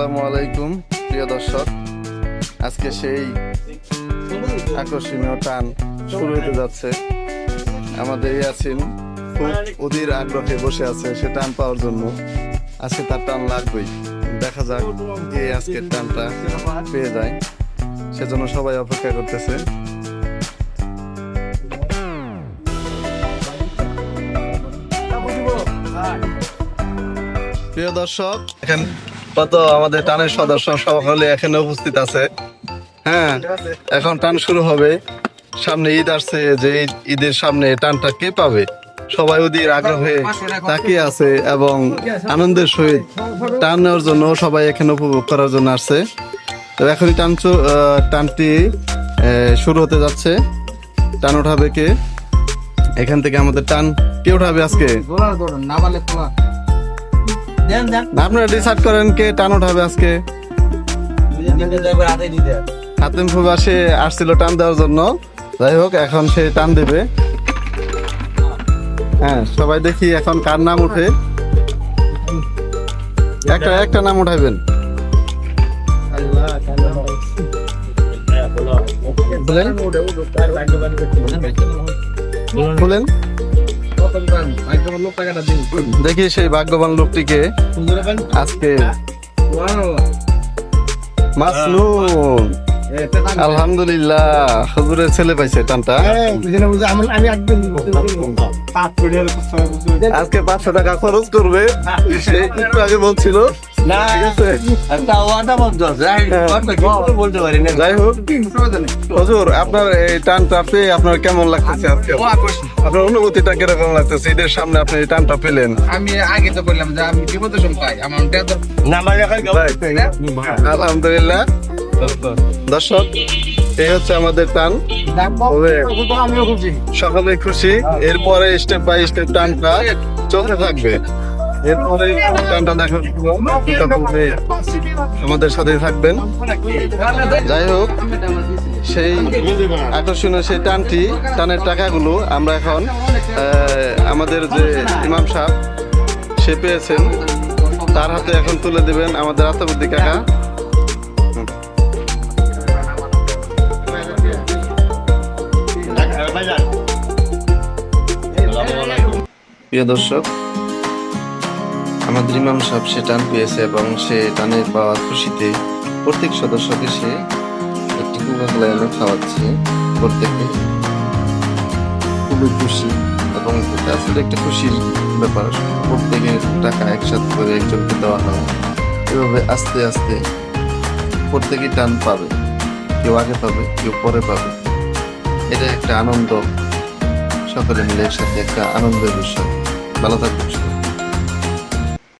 আসসালামু আলাইকুম প্রিয় দর্শক, আজকে সেই আকর্ষণীয় টান শুরু হতে যাচ্ছে। আমাদের ইয়াসিন খুব অধীর আগ্রহে বসে আছে সে টান পাওয়ার জন্য। আজকে তার টান লাগবেই, দেখা যাক কে আজকের টানটা পেয়ে যায়, সেজন্য সবাই অপেক্ষা করতেছে। প্রিয় দর্শক, এখন কত আমাদের টানের সদস্য সকলে এখানে উপস্থিত আছে। হ্যাঁ, এখন টান শুরু হবে। সামনে ঈদ আসছে, যে ঈদের সামনে টানটা কে পাবে সবাই অধীর আগ্রহে তাকিয়ে আছে এবং আনন্দের সহিত টান নেওয়ার জন্য সবাই এখানে উপভোগ করার জন্য আসছে। তো এখনই টানটি শুরু হতে যাচ্ছে। টান উঠাবে কে? এখান থেকে আমাদের টান কে উঠাবে আজকে? আপনারা ডিসাইড করেন কে টান উঠাবে আজকে। হাতিম প্রবাসী আসছিল টান দেওয়ার জন্য, যাই হোক এখন সে টান দেবে। হ্যাঁ, সবাই দেখি এখন কার নাম উঠে। একটা নাম উঠাইবেন। বলেন দেখি সেই ভাগ্যবান লোকটিকে আজকে। মাসনুন, আলহামদুলিল্লাহ, হুজুরের ছেলে পাইছে টানটা। আজকে 500 টাকা খরচ করবে, সে একটু আগে বলছিল। যাই হোক হুজুর, আপনার এই টানটা পেয়ে আপনার কেমন লাগতেছে? আজকে আপনার অনুভূতিটা কিরকম লাগতেছে? ঈদের সামনে আপনি এই টানটা পেলেন। আমি আগে তো বললাম যে আমি বিপদের সময় পাই আমার আলহামদুলিল্লাহ। দর্শক, এই হচ্ছে আমাদের টান। সকলে খুশি। এরপরে স্টেপ বাই স্টেপ টানটা চলতে থাকবে। এরপরে টানটা দেখার আমাদের সাথে থাকবেন। যাই হোক, সেই আকর্ষণীয় সেই টানের টাকাগুলো আমরা এখন আমাদের যে ইমাম সাহেব সে পেয়েছেন, তার হাতে এখন তুলে দেবেন আমাদের আতাবুদ্দি কাকা। প্রিয় দর্শক, আমাদের ইমাম সাহেব সে টান পেয়েছে এবং সে টানের পাওয়া খুশিতে প্রত্যেক সদস্যকে সে একটি কোকা-কোলা এনে খাওয়াচ্ছে। প্রত্যেকে খুবই খুশি এবং আসলে একটা খুশির ব্যাপার। প্রত্যেকের টাকা একসাথে করে একজনকে দেওয়া হয়। এভাবে আস্তে আস্তে প্রত্যেকেই টান পাবে, কেউ আগে পাবে, কেউ পরে পাবে। এটা একটা আনন্দ, সকলে মিলে একসাথে একটা আনন্দের বিষয়। ভালো থাকবে।